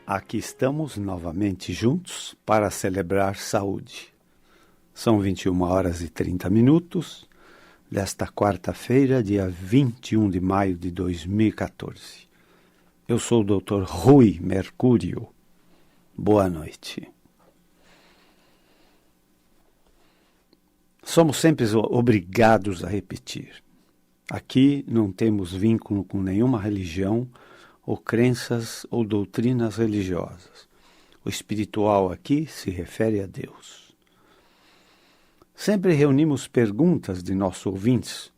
Aqui estamos novamente juntos para celebrar saúde. São 21h30 desta quarta-feira, dia 21 de maio de 2014. Eu sou o Dr. Rui Mercúrio. Boa noite. Somos sempre obrigados a repetir. Aqui não temos vínculo com nenhuma religião, ou crenças ou doutrinas religiosas. O espiritual aqui se refere a Deus. Sempre reunimos perguntas de nossos ouvintes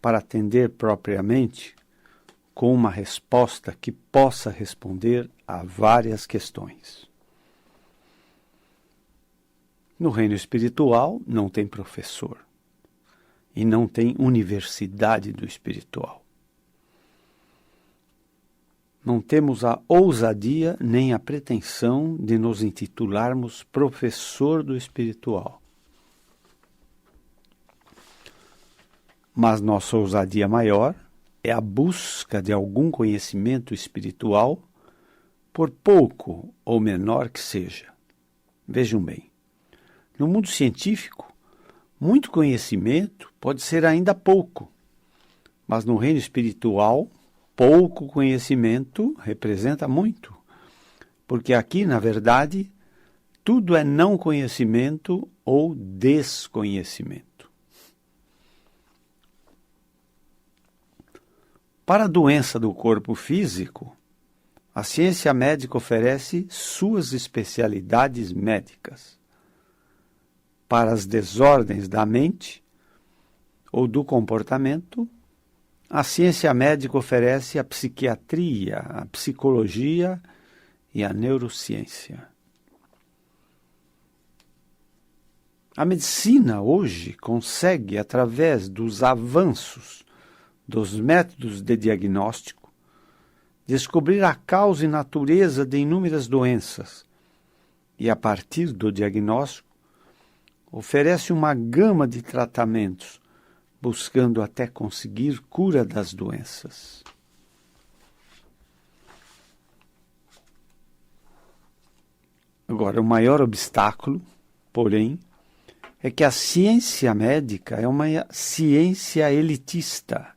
para atender propriamente com uma resposta que possa responder a várias questões. No reino espiritual não tem professor e não tem universidade do espiritual. Não temos a ousadia nem a pretensão de nos intitularmos professor do espiritual. Mas nossa ousadia maior é a busca de algum conhecimento espiritual, por pouco ou menor que seja. Vejam bem, no mundo científico, muito conhecimento pode ser ainda pouco, mas no reino espiritual, pouco conhecimento representa muito, porque aqui, na verdade, tudo é não conhecimento ou desconhecimento. Para a doença do corpo físico, a ciência médica oferece suas especialidades médicas. Para as desordens da mente ou do comportamento, a ciência médica oferece a psiquiatria, a psicologia e a neurociência. A medicina hoje consegue, através dos avanços dos métodos de diagnóstico, descobrir a causa e natureza de inúmeras doenças e, a partir do diagnóstico, oferece uma gama de tratamentos, buscando até conseguir cura das doenças. Agora, o maior obstáculo, porém, é que a ciência médica é uma ciência elitista.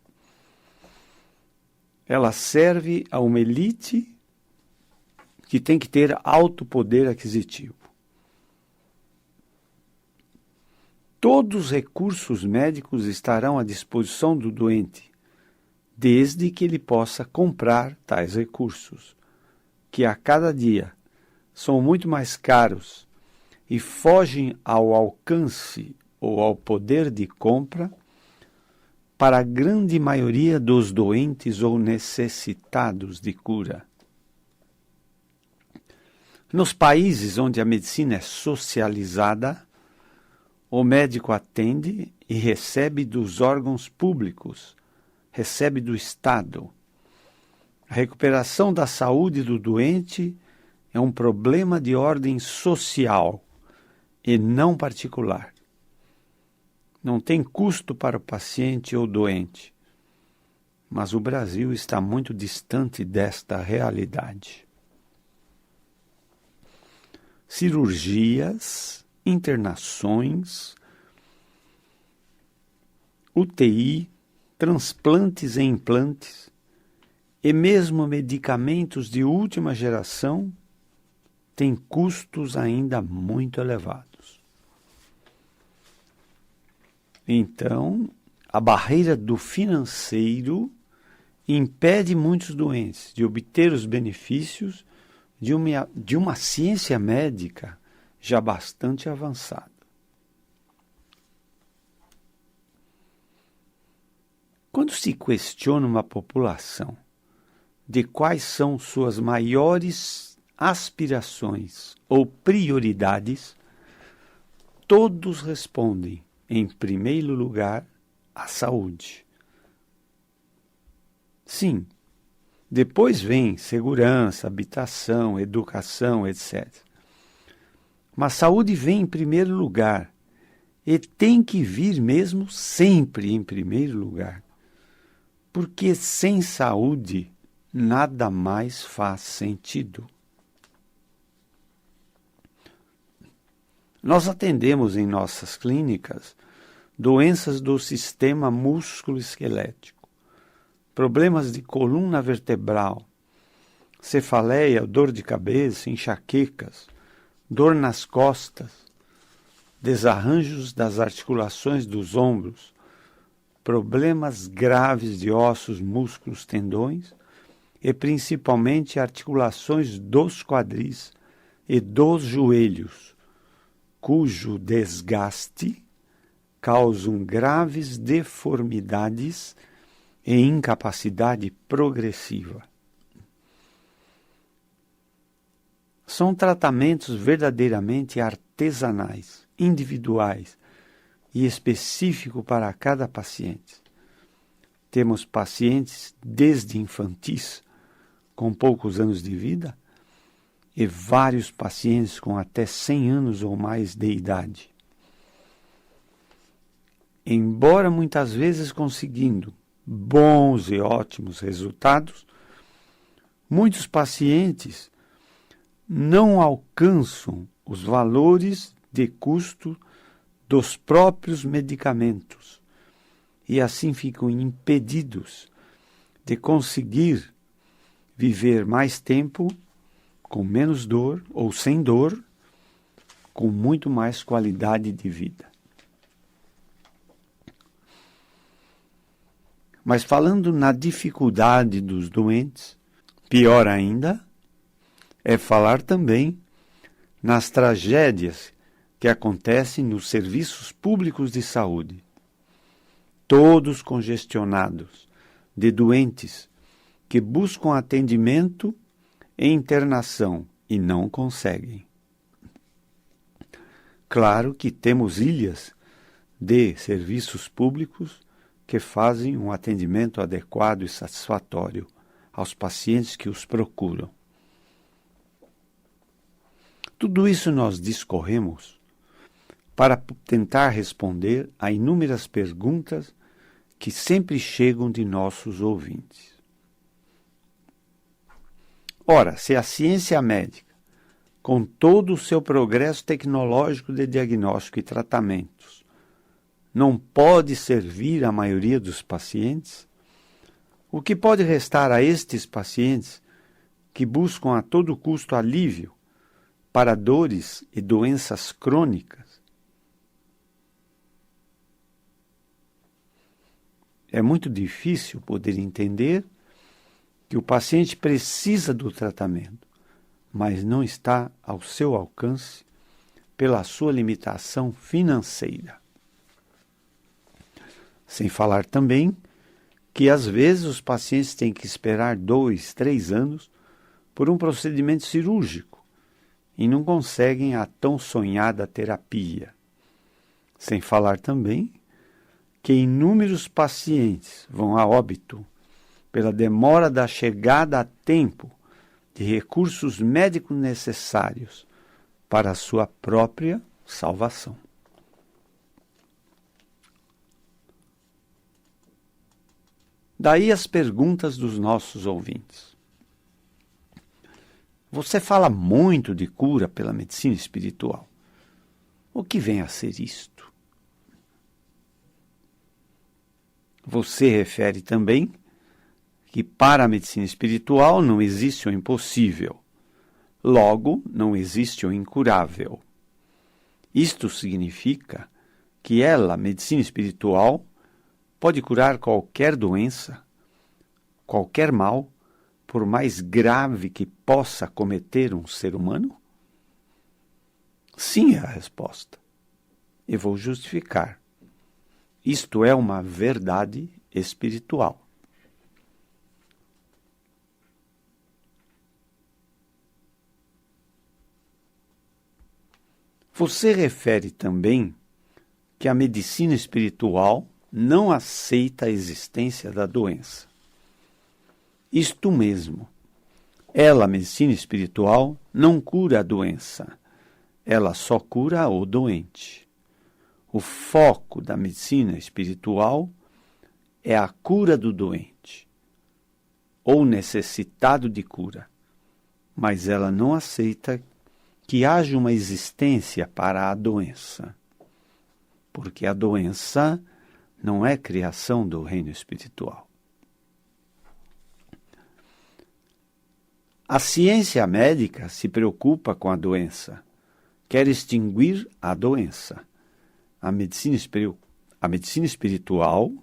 Ela serve a uma elite que tem que ter alto poder aquisitivo. Todos os recursos médicos estarão à disposição do doente, desde que ele possa comprar tais recursos, que a cada dia são muito mais caros e fogem ao alcance ou ao poder de compra para a grande maioria dos doentes ou necessitados de cura. Nos países onde a medicina é socializada, o médico atende e recebe dos órgãos públicos, recebe do Estado. A recuperação da saúde do doente é um problema de ordem social e não particular. Não tem custo para o paciente ou doente, mas o Brasil está muito distante desta realidade. Cirurgias, internações, UTI, transplantes e implantes, e mesmo medicamentos de última geração têm custos ainda muito elevados. Então, a barreira do financeiro impede muitos doentes de obter os benefícios de uma ciência médica já bastante avançada. Quando se questiona uma população de quais são suas maiores aspirações ou prioridades, todos respondem, em primeiro lugar, a saúde. Sim, depois vem segurança, habitação, educação, etc. Mas saúde vem em primeiro lugar e tem que vir mesmo sempre em primeiro lugar. Porque sem saúde nada mais faz sentido. Nós atendemos em nossas clínicas doenças do sistema músculo-esquelético, problemas de coluna vertebral, cefaleia, dor de cabeça, enxaquecas, dor nas costas, desarranjos das articulações dos ombros, problemas graves de ossos, músculos, tendões e principalmente articulações dos quadris e dos joelhos, cujo desgaste causam graves deformidades e incapacidade progressiva. São tratamentos verdadeiramente artesanais, individuais e específicos para cada paciente. Temos pacientes desde infantis, com poucos anos de vida, e vários pacientes com até 100 anos ou mais de idade. Embora muitas vezes conseguindo bons e ótimos resultados, muitos pacientes não alcançam os valores de custo dos próprios medicamentos e assim ficam impedidos de conseguir viver mais tempo com menos dor ou sem dor, com muito mais qualidade de vida. Mas falando na dificuldade dos doentes, pior ainda é falar também nas tragédias que acontecem nos serviços públicos de saúde. Todos congestionados de doentes que buscam atendimento e internação e não conseguem. Claro que temos ilhas de serviços públicos que fazem um atendimento adequado e satisfatório aos pacientes que os procuram. Tudo isso nós discorremos para tentar responder a inúmeras perguntas que sempre chegam de nossos ouvintes. Ora, se a ciência médica, com todo o seu progresso tecnológico de diagnóstico e tratamentos, não pode servir à maioria dos pacientes, o que pode restar a estes pacientes que buscam a todo custo alívio para dores e doenças crônicas? É muito difícil poder entender que o paciente precisa do tratamento, mas não está ao seu alcance pela sua limitação financeira. Sem falar também que às vezes os pacientes têm que esperar 2, 3 anos por um procedimento cirúrgico e não conseguem a tão sonhada terapia. Sem falar também que inúmeros pacientes vão a óbito pela demora da chegada a tempo de recursos médicos necessários para a sua própria salvação. Daí as perguntas dos nossos ouvintes. Você fala muito de cura pela medicina espiritual. O que vem a ser isto? Você refere também que para a medicina espiritual não existe o impossível. Logo, não existe o incurável. Isto significa que ela, a medicina espiritual, pode curar qualquer doença, qualquer mal, por mais grave que possa cometer um ser humano? Sim, é a resposta. E vou justificar. Isto é uma verdade espiritual. Você refere também que a medicina espiritual não aceita a existência da doença. Isto mesmo. Ela, a medicina espiritual, não cura a doença. Ela só cura o doente. O foco da medicina espiritual é a cura do doente, ou necessitado de cura. Mas ela não aceita que haja uma existência para a doença, porque a doença não é criação do reino espiritual. A ciência médica se preocupa com a doença, quer extinguir a doença. A medicina espiritual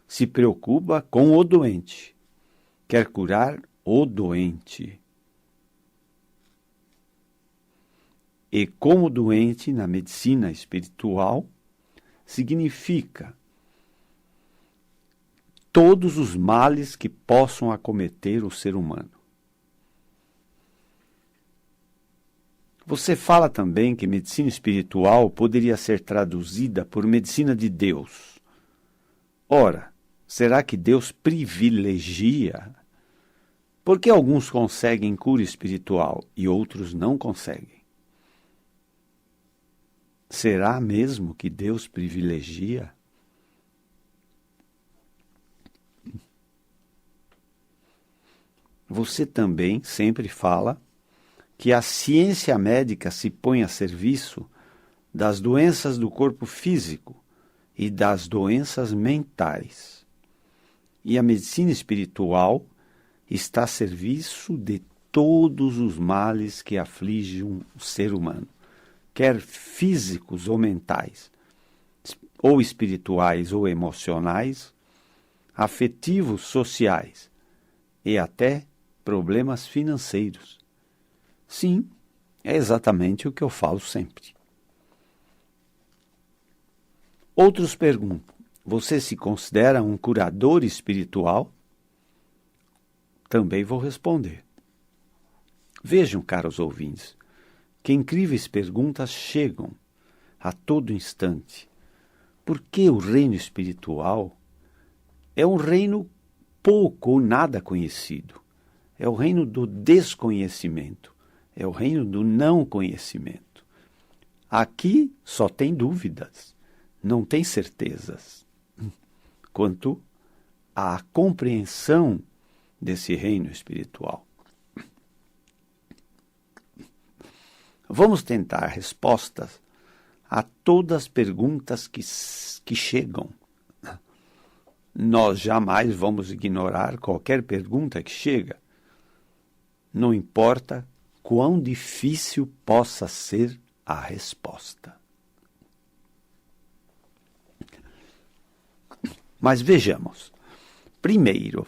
se preocupa com o doente, quer curar o doente. E como doente na medicina espiritual significa todos os males que possam acometer o ser humano. Você fala também que medicina espiritual poderia ser traduzida por medicina de Deus. Ora, será que Deus privilegia? Por que alguns conseguem cura espiritual e outros não conseguem? Será mesmo que Deus privilegia? Você também sempre fala que a ciência médica se põe a serviço das doenças do corpo físico e das doenças mentais. E a medicina espiritual está a serviço de todos os males que afligem o ser humano, quer físicos ou mentais, ou espirituais ou emocionais, afetivos, sociais e até problemas financeiros. Sim, é exatamente o que eu falo sempre. Outros perguntam, você se considera um curador espiritual? Também vou responder. Vejam, caros ouvintes, que incríveis perguntas chegam a todo instante. Porque o reino espiritual é um reino pouco ou nada conhecido. É o reino do desconhecimento. É o reino do não conhecimento. Aqui só tem dúvidas, não tem certezas quanto à compreensão desse reino espiritual. Vamos tentar respostas a todas as perguntas que chegam. Nós jamais vamos ignorar qualquer pergunta que chega. Não importa quão difícil possa ser a resposta. Mas vejamos. Primeiro,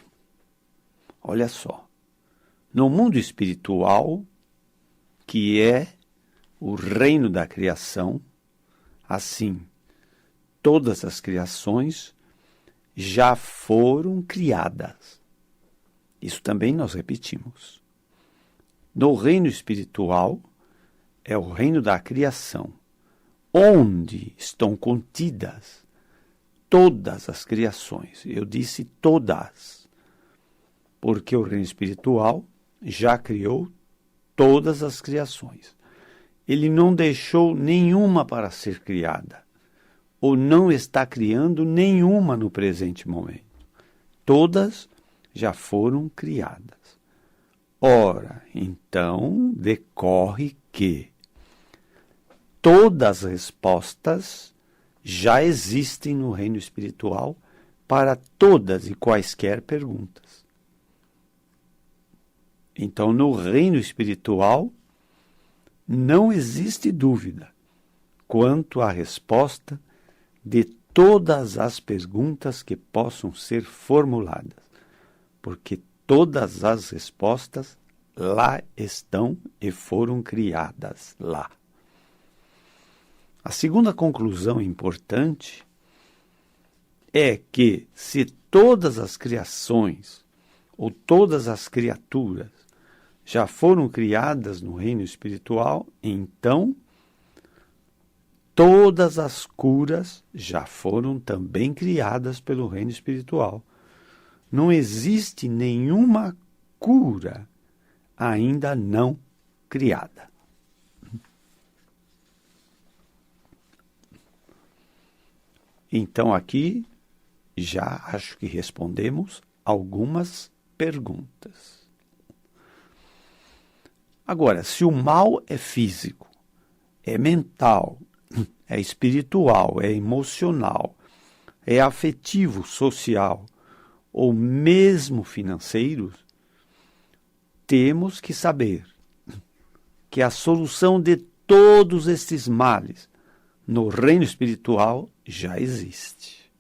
olha só. No mundo espiritual, que é o reino da criação, assim, todas as criações já foram criadas. Isso também nós repetimos. No reino espiritual, é o reino da criação, onde estão contidas todas as criações. Eu disse todas, porque o reino espiritual já criou todas as criações. Ele não deixou nenhuma para ser criada, ou não está criando nenhuma no presente momento. Todas já foram criadas. Ora, então, decorre que todas as respostas já existem no reino espiritual para todas e quaisquer perguntas. Então, no reino espiritual, não existe dúvida quanto à resposta de todas as perguntas que possam ser formuladas, porque todas as respostas lá estão e foram criadas lá. A segunda conclusão importante é que se todas as criações ou todas as criaturas já foram criadas no reino espiritual, então todas as curas já foram também criadas pelo reino espiritual. Não existe nenhuma cura ainda não criada. Então aqui já acho que respondemos algumas perguntas. Agora, se o mal é físico, é mental, é espiritual, é emocional, é afetivo, social ou mesmo financeiro, temos que saber que a solução de todos estes males no reino espiritual já existe.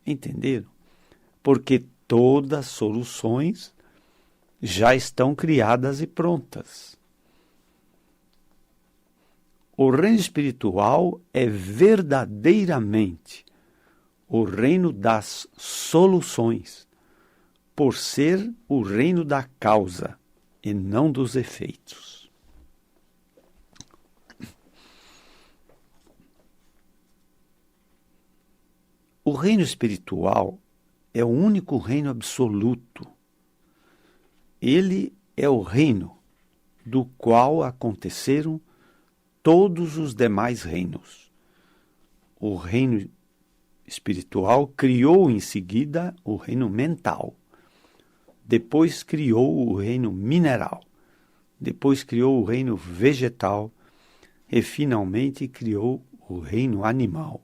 Entenderam? Porque todas as soluções já estão criadas e prontas. O reino espiritual é verdadeiramente o reino das soluções, por ser o reino da causa e não dos efeitos. O reino espiritual é o único reino absoluto. Ele é o reino do qual aconteceram todos os demais reinos. O reino espiritual criou em seguida o reino mental. Depois criou o reino mineral. Depois criou o reino vegetal. E finalmente criou o reino animal,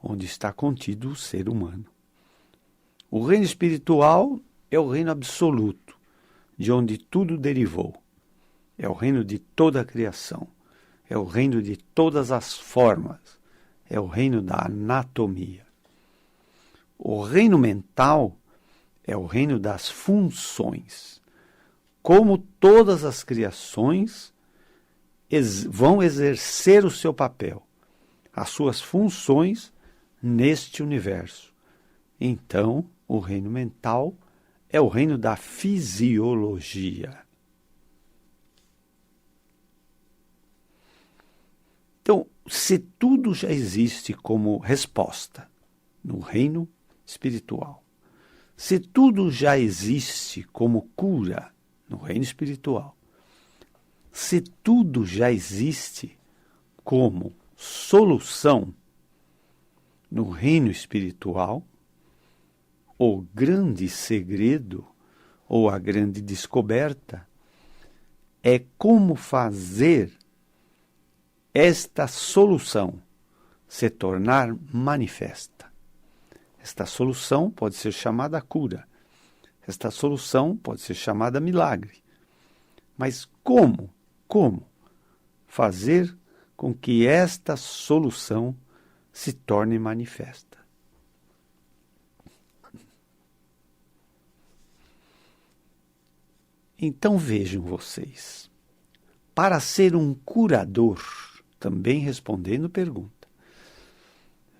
onde está contido o ser humano. O reino espiritual é o reino absoluto, de onde tudo derivou. É o reino de toda a criação. É o reino de todas as formas. É o reino da anatomia. O reino mental é o reino das funções. Como todas as criações vão exercer o seu papel, as suas funções neste universo. Então, o reino mental é o reino da fisiologia. Então, se tudo já existe como resposta no reino espiritual, se tudo já existe como cura no reino espiritual, se tudo já existe como solução no reino espiritual, o grande segredo ou a grande descoberta é como fazer esta solução se tornar manifesta. Esta solução pode ser chamada cura. Esta solução pode ser chamada milagre. Mas como fazer com que esta solução se torne manifesta? Então vejam vocês, para ser um curador, também respondendo pergunta,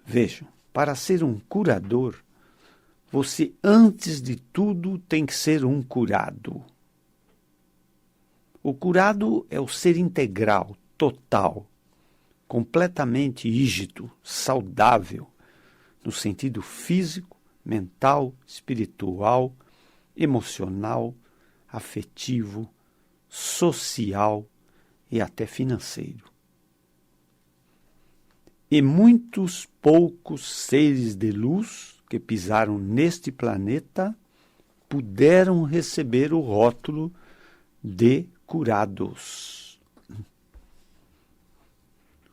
vejam, para ser um curador, você antes de tudo tem que ser um curado. O curado é o ser integral, total, completamente ígido, saudável, no sentido físico, mental, espiritual, emocional, afetivo, social e até financeiro. E muitos poucos seres de luz que pisaram neste planeta puderam receber o rótulo de curados.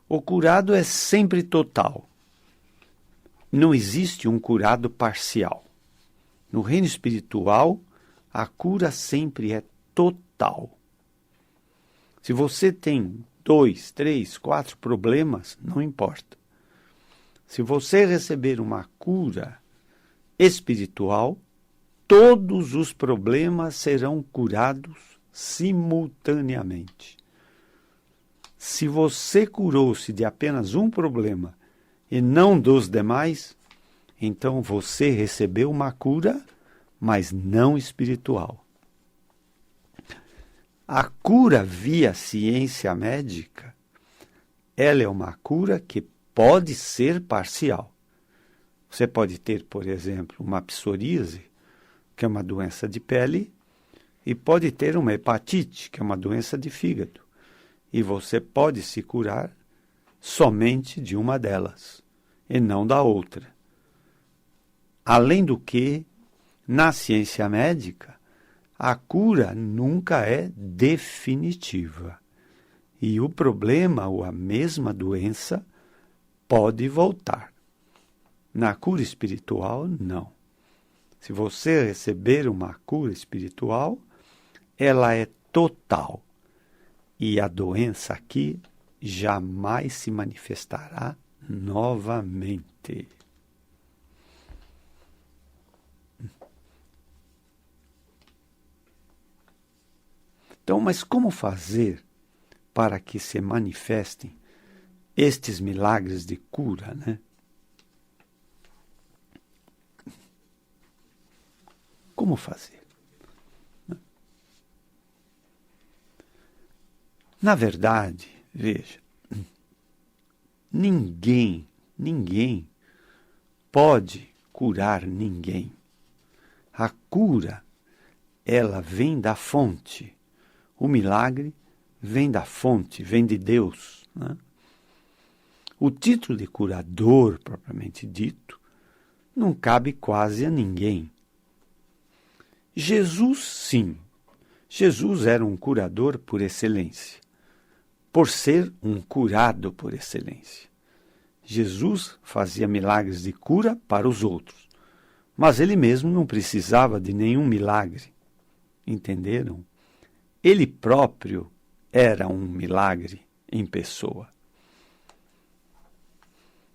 O curado é sempre total. Não existe um curado parcial. No reino espiritual, a cura sempre é total. Se você tem 2, 3, 4 problemas, não importa. Se você receber uma cura espiritual, todos os problemas serão curados simultaneamente. Se você curou-se de apenas um problema e não dos demais, então você recebeu uma cura, mas não espiritual. A cura via ciência médica, ela é uma cura que pode ser parcial. Você pode ter, por exemplo, uma psoríase, que é uma doença de pele, e pode ter uma hepatite, que é uma doença de fígado. E você pode se curar somente de uma delas, e não da outra. Além do que, na ciência médica, A cura nunca é definitiva. E o problema ou a mesma doença pode voltar. Na cura espiritual, não. Se você receber uma cura espiritual, ela é total. E a doença aqui jamais se manifestará novamente. Então, mas como fazer para que se manifestem estes milagres de cura, né? Como fazer? Na verdade, veja, ninguém pode curar ninguém. A cura, ela vem da fonte. O milagre vem da fonte, vem de Deus, né? O título de curador, propriamente dito, não cabe quase a ninguém. Jesus, sim. Jesus era um curador por excelência, por ser um curado por excelência. Jesus fazia milagres de cura para os outros, mas ele mesmo não precisava de nenhum milagre. Entenderam? Ele próprio era um milagre em pessoa.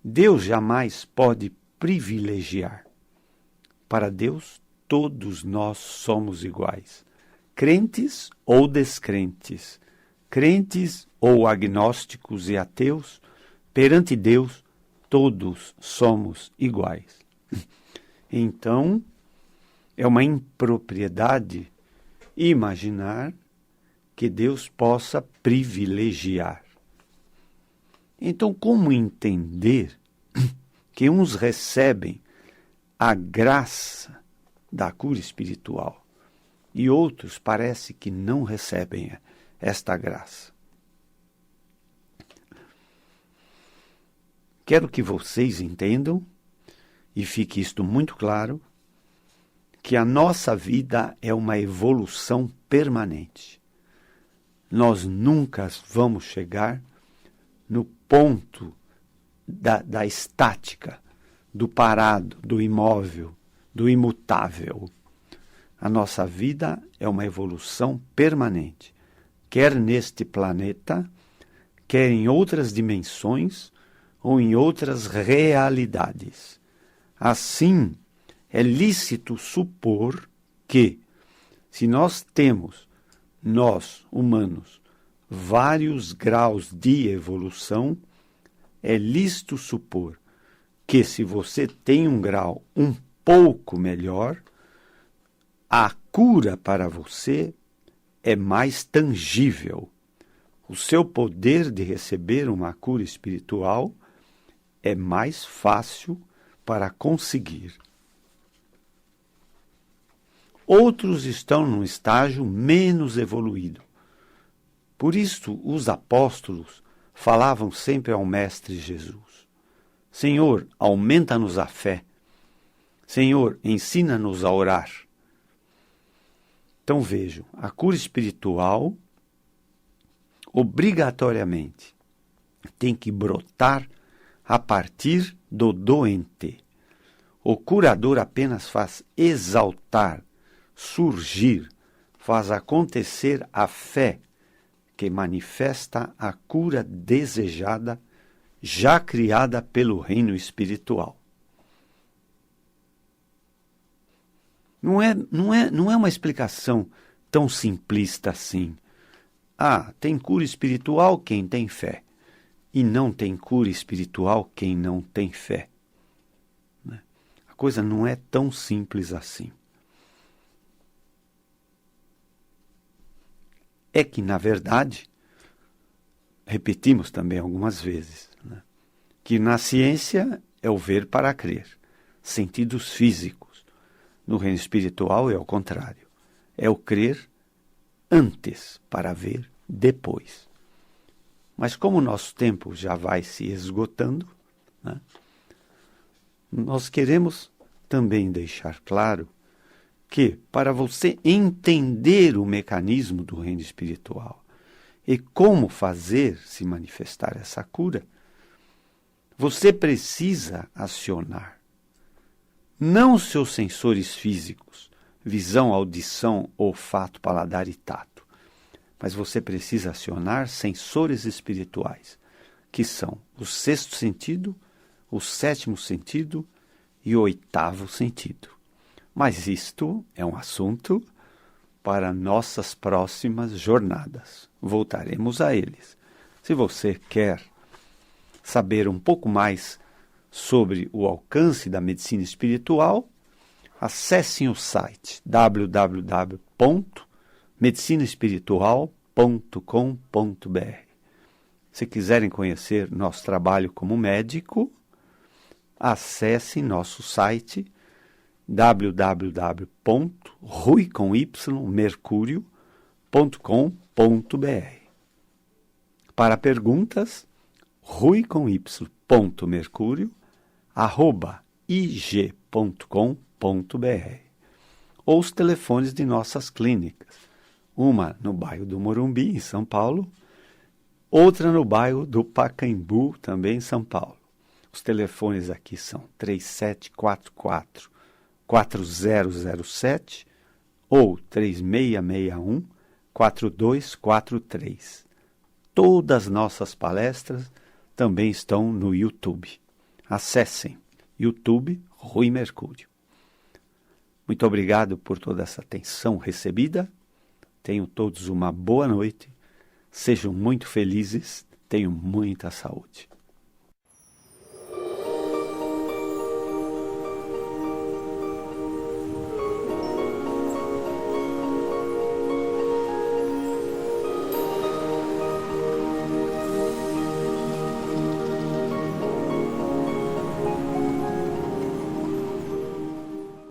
Deus jamais pode privilegiar. Para Deus, todos nós somos iguais, crentes ou descrentes, crentes ou agnósticos e ateus, perante Deus, todos somos iguais. Então, é uma impropriedade imaginar que Deus possa privilegiar. Então, como entender que uns recebem a graça da cura espiritual e outros parece que não recebem esta graça? Quero que vocês entendam, e fique isto muito claro, que a nossa vida é uma evolução permanente. Nós nunca vamos chegar no ponto da estática, do parado, do imóvel, do imutável. A nossa vida é uma evolução permanente, quer neste planeta, quer em outras dimensões ou em outras realidades. Assim, é lícito supor que, se nós temos, nós, humanos, vários graus de evolução, é lícito supor que, se você tem um grau um pouco melhor, a cura para você é mais tangível. O seu poder de receber uma cura espiritual é mais fácil para conseguir. Outros estão num estágio menos evoluído. Por isso, os apóstolos falavam sempre ao Mestre Jesus: Senhor, aumenta-nos a fé. Senhor, ensina-nos a orar. Então vejam, a cura espiritual obrigatoriamente tem que brotar a partir do doente. O curador apenas faz exaltar, surgir, faz acontecer a fé que manifesta a cura desejada, já criada pelo reino espiritual. Não é uma explicação tão simplista assim. Ah, tem cura espiritual quem tem fé, e não tem cura espiritual quem não tem fé. A coisa não é tão simples assim. É que, na verdade, repetimos também algumas vezes, né, que na ciência é o ver para crer, sentidos físicos. No reino espiritual é o contrário. É o crer antes para ver depois. Mas como o nosso tempo já vai se esgotando, né, nós queremos também deixar claro que, para você entender o mecanismo do reino espiritual e como fazer se manifestar essa cura, você precisa acionar não os seus sensores físicos, visão, audição, olfato, paladar e tato, mas você precisa acionar sensores espirituais, que são o sexto sentido, o sétimo sentido e o oitavo sentido. Mas isto é um assunto para nossas próximas jornadas. Voltaremos a eles. Se você quer saber um pouco mais sobre o alcance da medicina espiritual, acessem o site www.medicinaespiritual.com.br. Se quiserem conhecer nosso trabalho como médico, acesse nosso site www.ruimercurio.com.br. Para perguntas, ruimercurio@ig.com.br, ou os telefones de nossas clínicas, uma no bairro do Morumbi, em São Paulo, outra no bairro do Pacaembu, também em São Paulo. Os telefones aqui são 3744-4007 ou 3661-4243. Todas as nossas palestras também estão no YouTube. Acessem YouTube Rui Mercúrio. Muito obrigado por toda essa atenção recebida. Tenham todos uma boa noite. Sejam muito felizes. Tenham muita saúde.